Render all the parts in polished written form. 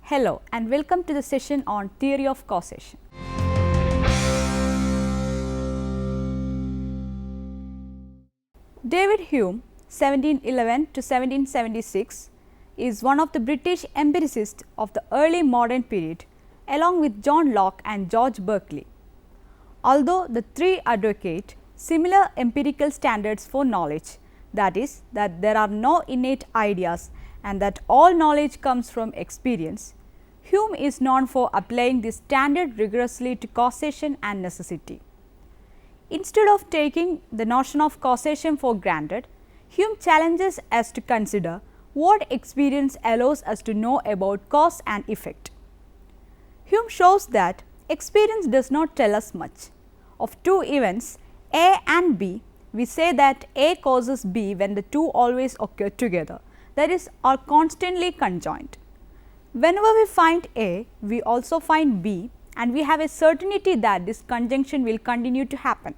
Hello and welcome to the session on Theory of Causation. David Hume (1711 to 1776) is one of the British empiricists of the early modern period, along with John Locke and George Berkeley. Although the three advocate similar empirical standards for knowledge, that is, that there are no innate ideas and that all knowledge comes from experience, Hume is known for applying this standard rigorously to causation and necessity. Instead of taking the notion of causation for granted, Hume challenges us to consider what experience allows us to know about cause and effect. Hume shows that experience does not tell us much. Of two events A and B, we say that A causes B when the two always occur together, that is, are constantly conjoined. Whenever we find A, we also find B, and we have a certainty that this conjunction will continue to happen.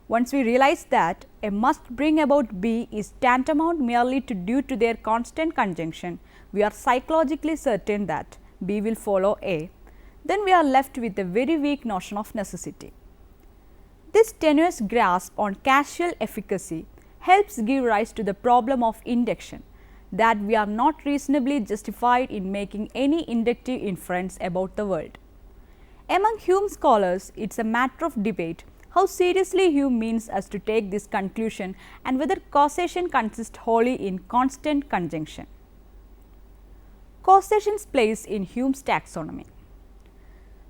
Once we realize that A must bring about B is tantamount merely to due to their constant conjunction, we are psychologically certain that B will follow A, then we are left with a very weak notion of necessity. This tenuous grasp on causal efficacy helps give rise to the problem of induction, that we are not reasonably justified in making any inductive inference about the world. Among Hume scholars, it is a matter of debate how seriously Hume means us to take this conclusion and whether causation consists wholly in constant conjunction. Causation's place in Hume's taxonomy.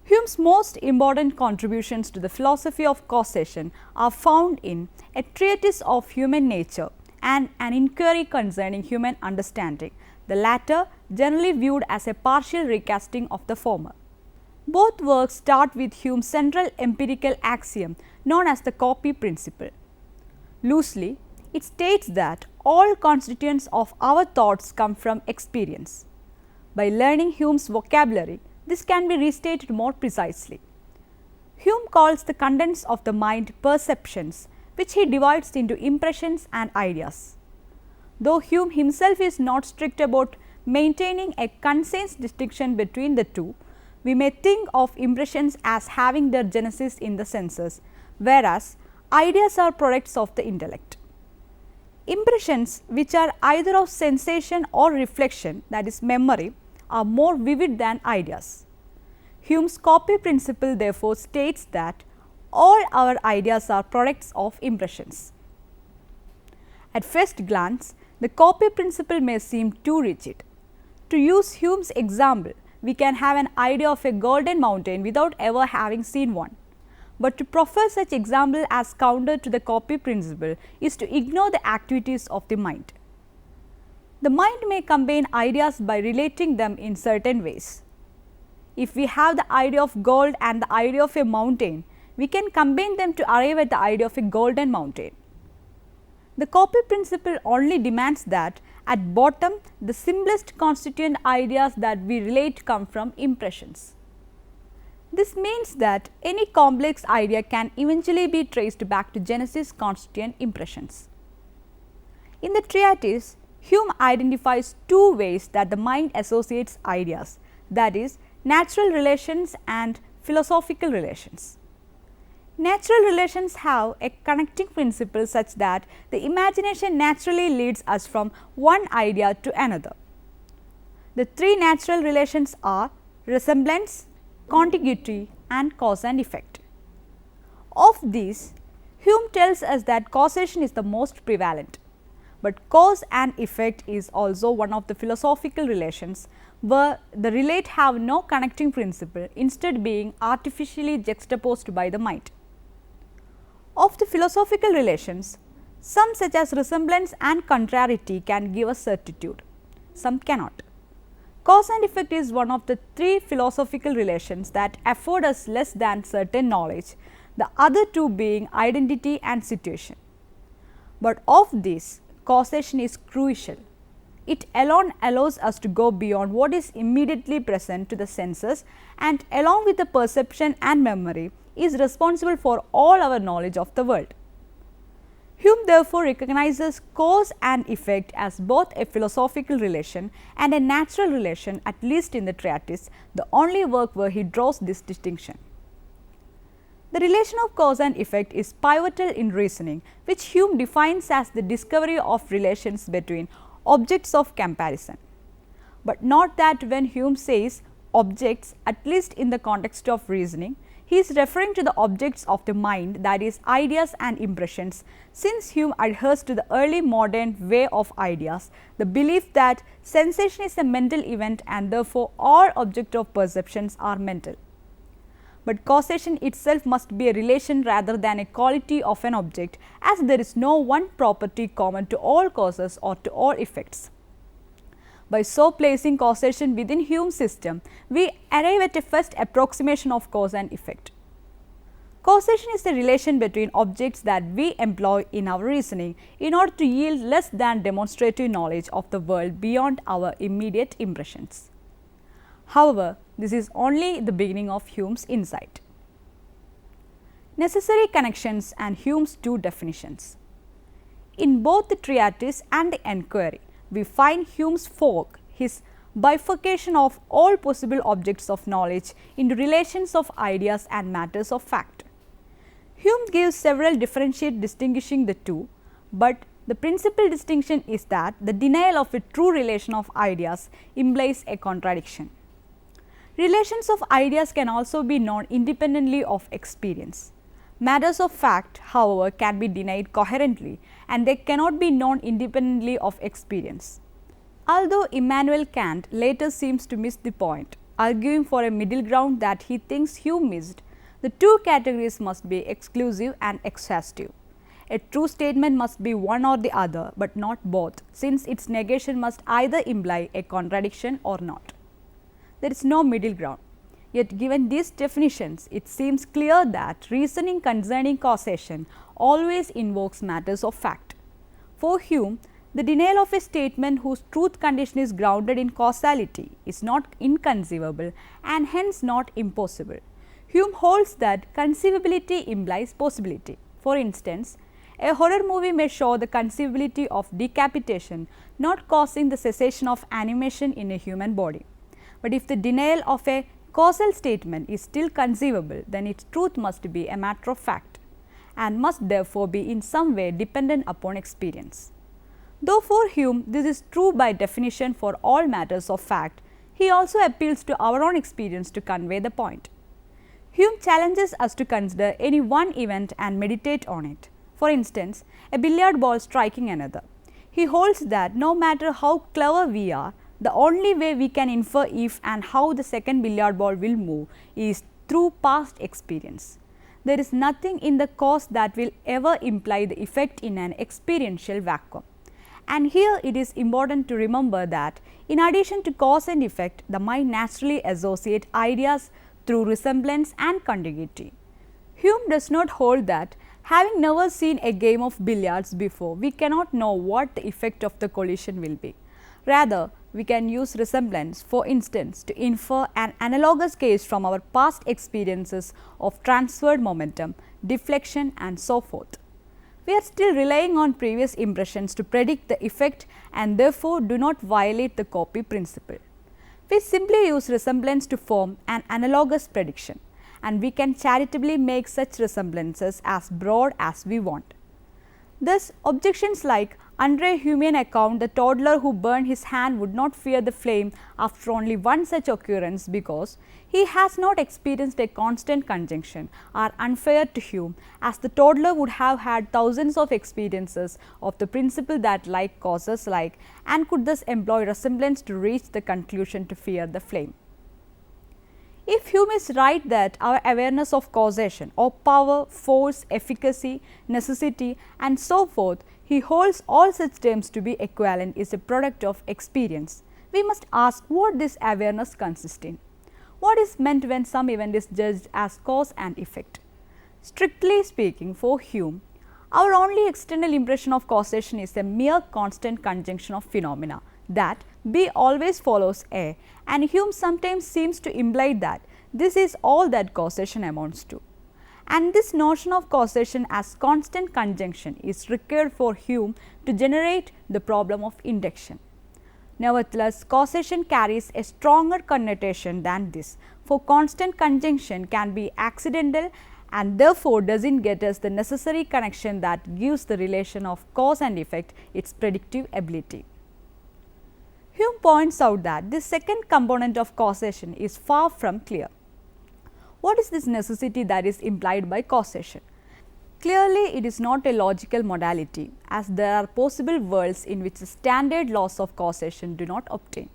Hume's most important contributions to the philosophy of causation are found in A Treatise of Human Nature and An Inquiry Concerning Human Understanding, the latter generally viewed as a partial recasting of the former. Both works start with Hume's central empirical axiom known as the copy principle. Loosely, it states that all constituents of our thoughts come from experience. By learning Hume's vocabulary, this can be restated more precisely. Hume calls the contents of the mind perceptions, which he divides into impressions and ideas. Though Hume himself is not strict about maintaining a conscious distinction between the two, we may think of impressions as having their genesis in the senses, whereas ideas are products of the intellect. Impressions, which are either of sensation or reflection, that is memory, are more vivid than ideas. Hume's copy principle therefore states that all our ideas are products of impressions. At first glance, the copy principle may seem too rigid. To use Hume's example, we can have an idea of a golden mountain without ever having seen one. But to proffer such example as counter to the copy principle is to ignore the activities of the mind. The mind may combine ideas by relating them in certain ways. If we have the idea of gold and the idea of a mountain, we can combine them to arrive at the idea of a golden mountain. The copy principle only demands that at bottom the simplest constituent ideas that we relate come from impressions. This means that any complex idea can eventually be traced back to genesis constituent impressions. In the treatise, Hume identifies two ways that the mind associates ideas, that is, natural relations and philosophical relations. Natural relations have a connecting principle such that the imagination naturally leads us from one idea to another. The three natural relations are resemblance, contiguity, and cause and effect. Of these, Hume tells us that causation is the most prevalent, but cause and effect is also one of the philosophical relations where the relate have no connecting principle, instead being artificially juxtaposed by the mind. Of the philosophical relations, some such as resemblance and contrariety can give us certitude, some cannot. Cause and effect is one of the three philosophical relations that afford us less than certain knowledge, the other two being identity and situation. But of these, causation is crucial. It alone allows us to go beyond what is immediately present to the senses, and along with the perception and memory is responsible for all our knowledge of the world. Hume therefore recognizes cause and effect as both a philosophical relation and a natural relation, at least in the treatise, the only work where he draws this distinction. The relation of cause and effect is pivotal in reasoning, which Hume defines as the discovery of relations between objects of comparison. But note that when Hume says objects, at least in the context of reasoning, he is referring to the objects of the mind, that is ideas and impressions, since Hume adheres to the early modern way of ideas, the belief that sensation is a mental event and therefore all objects of perceptions are mental. But causation itself must be a relation rather than a quality of an object, as there is no one property common to all causes or to all effects. By so placing causation within Hume's system, we arrive at a first approximation of cause and effect. Causation is the relation between objects that we employ in our reasoning in order to yield less than demonstrative knowledge of the world beyond our immediate impressions. However, this is only the beginning of Hume's insight. Necessary connections and Hume's two definitions. In both the treatise and the enquiry, we find Hume's fork, his bifurcation of all possible objects of knowledge into relations of ideas and matters of fact. Hume gives several differentiates distinguishing the two, but the principal distinction is that the denial of a true relation of ideas implies a contradiction. Relations of ideas can also be known independently of experience. Matters of fact, however, can be denied coherently and they cannot be known independently of experience. Although Immanuel Kant later seems to miss the point, arguing for a middle ground that he thinks Hume missed, the two categories must be exclusive and exhaustive. A true statement must be one or the other, but not both, since its negation must either imply a contradiction or not. There is no middle ground. Yet given these definitions, it seems clear that reasoning concerning causation always invokes matters of fact. For Hume, the denial of a statement whose truth condition is grounded in causality is not inconceivable and hence not impossible. Hume holds that conceivability implies possibility. For instance, a horror movie may show the conceivability of decapitation not causing the cessation of animation in a human body. But if the denial of a causal statement is still conceivable, then its truth must be a matter of fact and must therefore be in some way dependent upon experience. Though for Hume this is true by definition for all matters of fact, he also appeals to our own experience to convey the point. Hume challenges us to consider any one event and meditate on it. For instance, a billiard ball striking another. He holds that no matter how clever we are, the only way we can infer if and how the second billiard ball will move is through past experience. There is nothing in the cause that will ever imply the effect in an experiential vacuum. And here it is important to remember that in addition to cause and effect, the mind naturally associates ideas through resemblance and contiguity. Hume does not hold that having never seen a game of billiards before, we cannot know what the effect of the collision will be. Rather, we can use resemblance, for instance, to infer an analogous case from our past experiences of transferred momentum, deflection and so forth. We are still relying on previous impressions to predict the effect and therefore do not violate the copy principle. We simply use resemblance to form an analogous prediction, and we can charitably make such resemblances as broad as we want. Thus, objections like under Humean account, the toddler who burned his hand would not fear the flame after only one such occurrence because he has not experienced a constant conjunction are unfair to Hume, as the toddler would have had thousands of experiences of the principle that like causes like and could thus employ resemblance to reach the conclusion to fear the flame. If Hume is right that our awareness of causation or power, force, efficacy, necessity and so forth, he holds all such terms to be equivalent is a product of experience. We must ask what this awareness consists in. What is meant when some event is judged as cause and effect? Strictly speaking, for Hume, our only external impression of causation is a mere constant conjunction of phenomena that B always follows A, and Hume sometimes seems to imply that this is all that causation amounts to. and this notion of causation as constant conjunction is required for Hume to generate the problem of induction. Nevertheless, causation carries a stronger connotation than this, for constant conjunction can be accidental and therefore does not get us the necessary connection that gives the relation of cause and effect its predictive ability. Hume points out that this second component of causation is far from clear. What is this necessity that is implied by causation? Clearly, it is not a logical modality, as there are possible worlds in which the standard laws of causation do not obtain.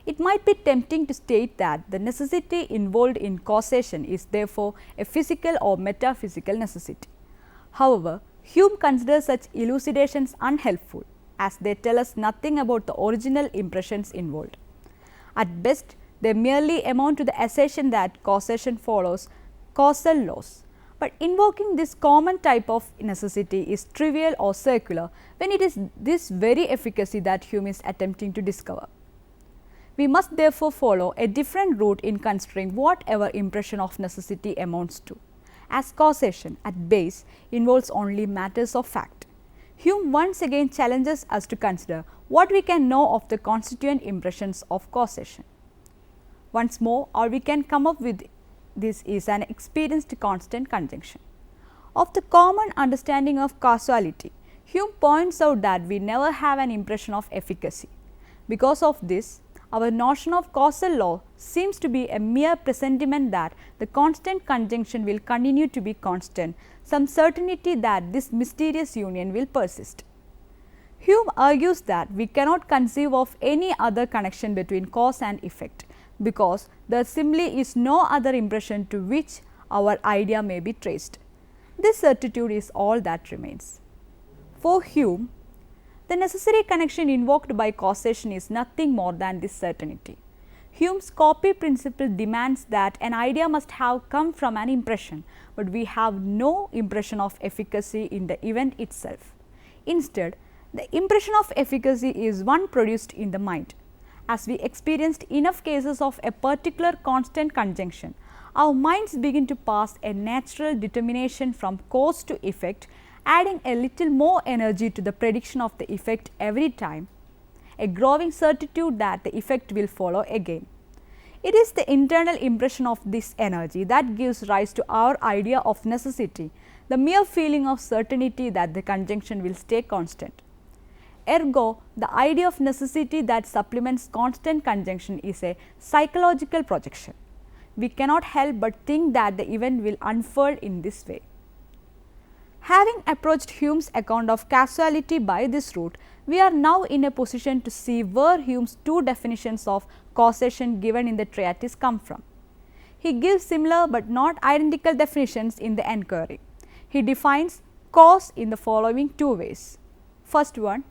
It might be tempting to state that the necessity involved in causation is therefore a physical or metaphysical necessity. However, Hume considers such elucidations unhelpful, as they tell us nothing about the original impressions involved. At best, they merely amount to the assertion that causation follows causal laws. But invoking this common type of necessity is trivial or circular when it is this very efficacy that Hume is attempting to discover. We must therefore follow a different route in considering whatever impression of necessity amounts to, as causation at base involves only matters of fact. Hume once again challenges us to consider what we can know of the constituent impressions of causation. Once more, all we can come up with this is an experienced constant conjunction. Of the common understanding of causality, Hume points out that we never have an impression of efficacy. Because of this, our notion of causal law seems to be a mere presentiment that the constant conjunction will continue to be constant, some certainty that this mysterious union will persist. Hume argues that we cannot conceive of any other connection between cause and effect, because there simply is no other impression to which our idea may be traced. This certitude is all that remains. For Hume, the necessary connection invoked by causation is nothing more than this certainty. Hume's copy principle demands that an idea must have come from an impression, but we have no impression of efficacy in the event itself. Instead, the impression of efficacy is one produced in the mind. As we experienced enough cases of a particular constant conjunction, our minds begin to pass a natural determination from cause to effect, adding a little more energy to the prediction of the effect every time, a growing certitude that the effect will follow again. It is the internal impression of this energy that gives rise to our idea of necessity, the mere feeling of certainty that the conjunction will stay constant. Ergo, the idea of necessity that supplements constant conjunction is a psychological projection. We cannot help but think that the event will unfold in this way. Having approached Hume's account of causality by this route, we are now in a position to see where Hume's two definitions of causation given in the treatise come from. He gives similar but not identical definitions in the enquiry. He defines cause in the following two ways. First one,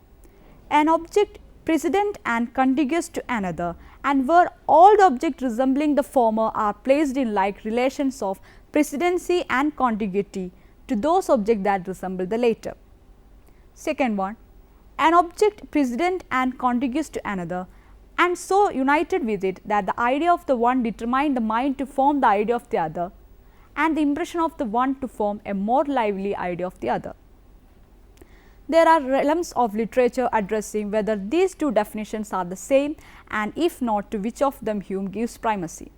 an object precedent and contiguous to another, and where all the objects resembling the former are placed in like relations of precedency and contiguity to those objects that resemble the later. Second one, an object precedent and contiguous to another, and so united with it that the idea of the one determined the mind to form the idea of the other, and the impression of the one to form a more lively idea of the other. There are realms of literature addressing whether these two definitions are the same, and if not, to which of them Hume gives primacy.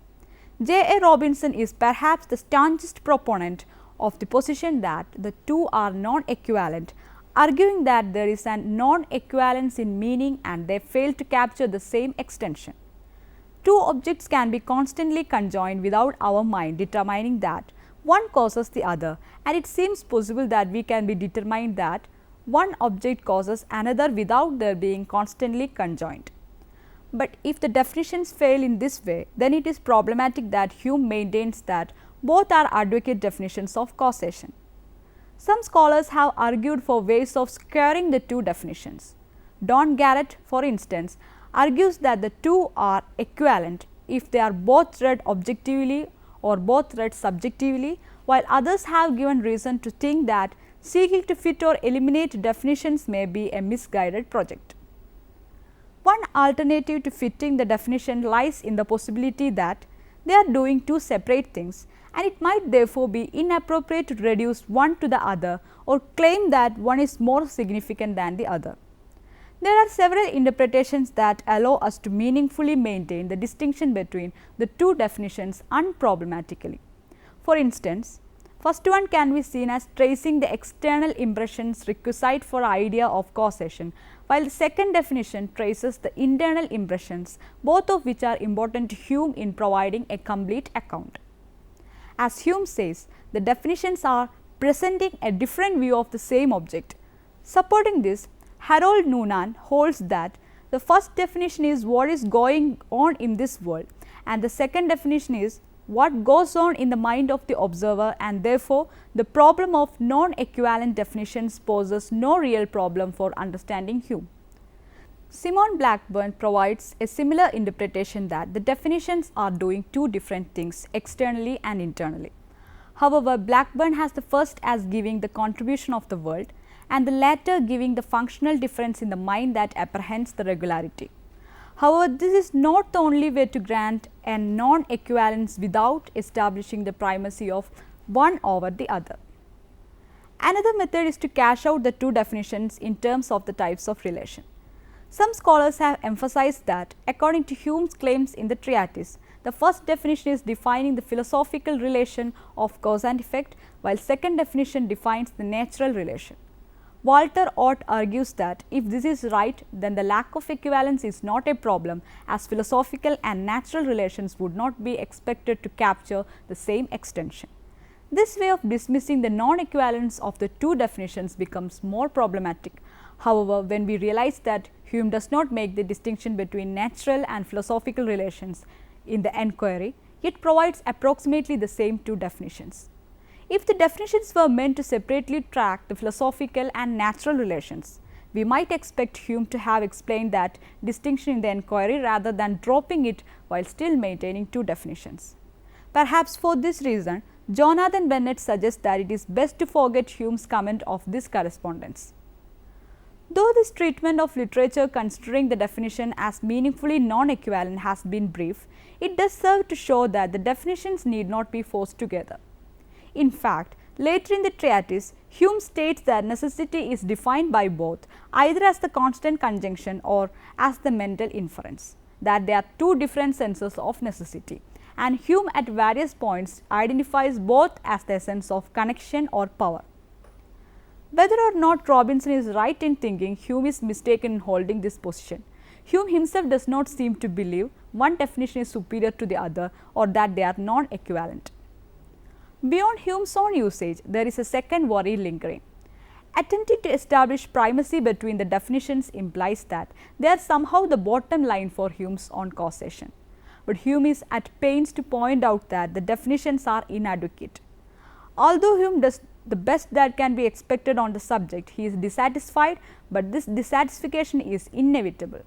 J. A. Robinson is perhaps the staunchest proponent of the position that the two are non-equivalent, arguing that there is an non-equivalence in meaning and they fail to capture the same extension. Two objects can be constantly conjoined without our mind determining that one causes the other, and it seems possible that we can be determined that one object causes another without their being constantly conjoined. But if the definitions fail in this way, then it is problematic that Hume maintains that both are adequate definitions of causation. Some scholars have argued for ways of squaring the two definitions. Don Garrett, for instance, argues that the two are equivalent if they are both read objectively or both read subjectively, while others have given reason to think that seeking to fit or eliminate definitions may be a misguided project. One alternative to fitting the definition lies in the possibility that They are doing two separate things, and it might therefore be inappropriate to reduce one to the other or claim that one is more significant than the other. There are several interpretations that allow us to meaningfully maintain the distinction between the two definitions unproblematically. For instance, first one can be seen as tracing the external impressions requisite for idea of causation, while the second definition traces the internal impressions, both of which are important to Hume in providing a complete account. As Hume says, the definitions are presenting a different view of the same object. Supporting this, Harold Noonan holds that the first definition is what is going on in this world, and the second definition is what goes on in the mind of the observer, and therefore, the problem of non-equivalent definitions poses no real problem for understanding Hume. Simon Blackburn provides a similar interpretation that the definitions are doing two different things externally and internally. However, Blackburn has the first as giving the contribution of the world, and the latter giving the functional difference in the mind that apprehends the regularity. However, this is not the only way to grant a non-equivalence without establishing the primacy of one over the other. Another method is to cash out the two definitions in terms of the types of relation. Some scholars have emphasized that according to Hume's claims in the treatise, the first definition is defining the philosophical relation of cause and effect, while second definition defines the natural relation. Walter Ott argues that if this is right, then the lack of equivalence is not a problem, as philosophical and natural relations would not be expected to capture the same extension. This way of dismissing the non-equivalence of the two definitions becomes more problematic. However, when we realize that Hume does not make the distinction between natural and philosophical relations in the enquiry, it provides approximately the same two definitions. If the definitions were meant to separately track the philosophical and natural relations, we might expect Hume to have explained that distinction in the enquiry rather than dropping it while still maintaining two definitions. Perhaps for this reason, Jonathan Bennett suggests that it is best to forget Hume's comment of this correspondence. Though this treatment of literature considering the definition as meaningfully non-equivalent has been brief, it does serve to show that the definitions need not be forced together. In fact, later in the treatise, Hume states that necessity is defined by both either as the constant conjunction or as the mental inference, that there are two different senses of necessity, and Hume at various points identifies both as the essence of connection or power. Whether or not Robinson is right in thinking Hume is mistaken in holding this position, Hume himself does not seem to believe one definition is superior to the other or that they are non-equivalent. Beyond Hume's own usage, there is a second worry lingering. Attempting to establish primacy between the definitions implies that they are somehow the bottom line for Hume's own causation. But Hume is at pains to point out that the definitions are inadequate. Although Hume does the best that can be expected on the subject, he is dissatisfied, but this dissatisfaction is inevitable.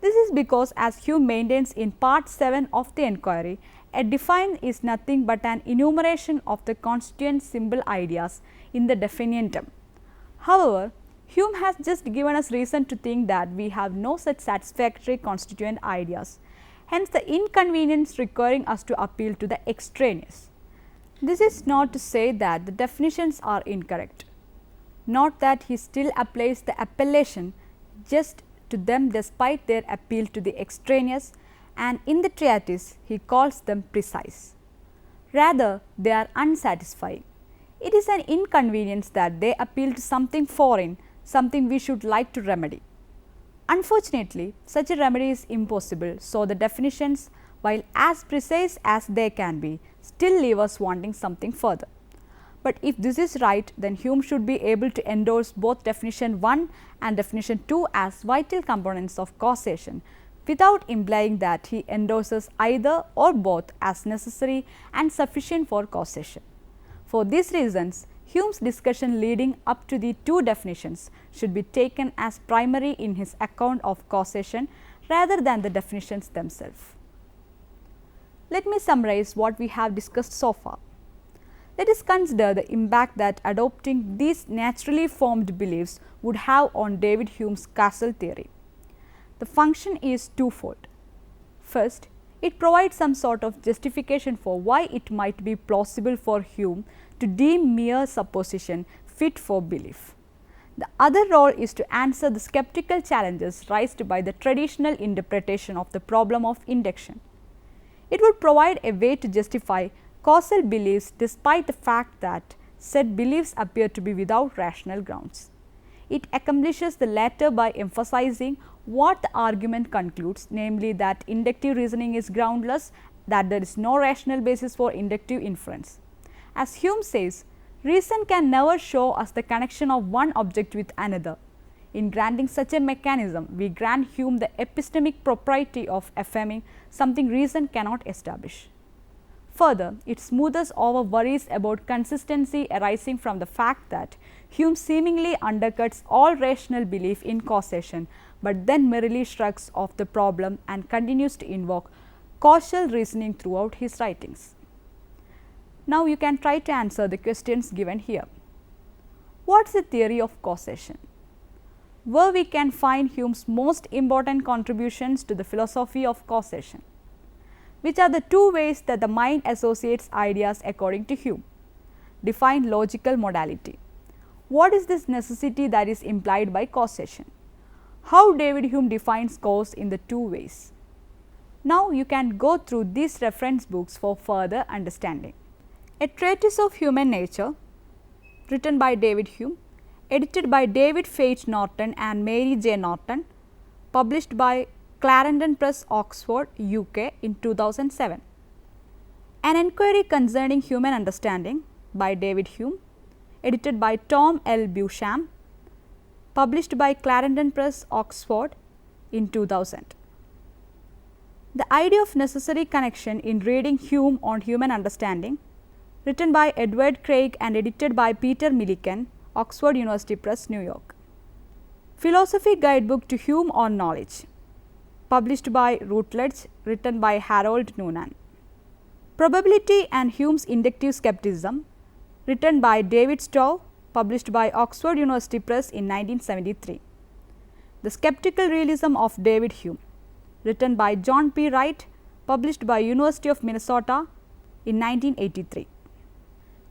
This is because, as Hume maintains in part 7 of the enquiry, a define is nothing but an enumeration of the constituent symbol ideas in the definitum. However, Hume has just given us reason to think that we have no such satisfactory constituent ideas, hence the inconvenience requiring us to appeal to the extraneous. This is not to say that the definitions are incorrect, not that he still applies the appellation just to them despite their appeal to the extraneous, and in the treatise he calls them precise. Rather, they are unsatisfying. It is an inconvenience that they appeal to something foreign, something we should like to remedy. Unfortunately, such a remedy is impossible, so the definitions, while as precise as they can be, still leave us wanting something further. But if this is right, then Hume should be able to endorse both definition 1 and definition 2 as vital components of causation, without implying that he endorses either or both as necessary and sufficient for causation. For these reasons, Hume's discussion leading up to the two definitions should be taken as primary in his account of causation rather than the definitions themselves. Let me summarize what we have discussed so far. Let us consider the impact that adopting these naturally formed beliefs would have on David Hume's causal theory. The function is twofold. First, It provides some sort of justification for why it might be plausible for Hume to deem mere supposition fit for belief. The other role is to answer the skeptical challenges raised by the traditional interpretation of the problem of induction. It would provide a way to justify causal beliefs despite the fact that said beliefs appear to be without rational grounds. It accomplishes the latter by emphasizing what the argument concludes, namely that inductive reasoning is groundless, that there is no rational basis for inductive inference. As Hume says, reason can never show us the connection of one object with another. In granting such a mechanism, we grant Hume the epistemic propriety of affirming something reason cannot establish. Further, it smoothes over worries about consistency arising from the fact that Hume seemingly undercuts all rational belief in causation, but then merely shrugs off the problem and continues to invoke causal reasoning throughout his writings. Now, you can try to answer the questions given here. What is the theory of causation? Where we can find Hume's most important contributions to the philosophy of causation? Which are the two ways that the mind associates ideas according to Hume? Define logical modality. What is this necessity that is implied by causation? How David Hume defines cause in the two ways? Now, you can go through these reference books for further understanding. A Treatise of Human Nature, written by David Hume, edited by David Fate Norton and Mary J. Norton, published by Clarendon Press, Oxford, UK in 2007. An Enquiry Concerning Human Understanding by David Hume, edited by Tom L. Beauchamp, published by Clarendon Press, Oxford in 2000. The Idea of Necessary Connection in Reading Hume on Human Understanding, written by Edward Craig and edited by Peter Millikan, Oxford University Press, New York. Philosophy Guidebook to Hume on Knowledge, published by Routledge, written by Harold Noonan. Probability and Hume's Inductive Skepticism, written by David Stowe, published by Oxford University Press in 1973. The Skeptical Realism of David Hume, written by John P. Wright, published by University of Minnesota in 1983.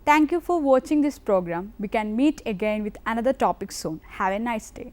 Thank you for watching this program. We can meet again with another topic soon. Have a nice day.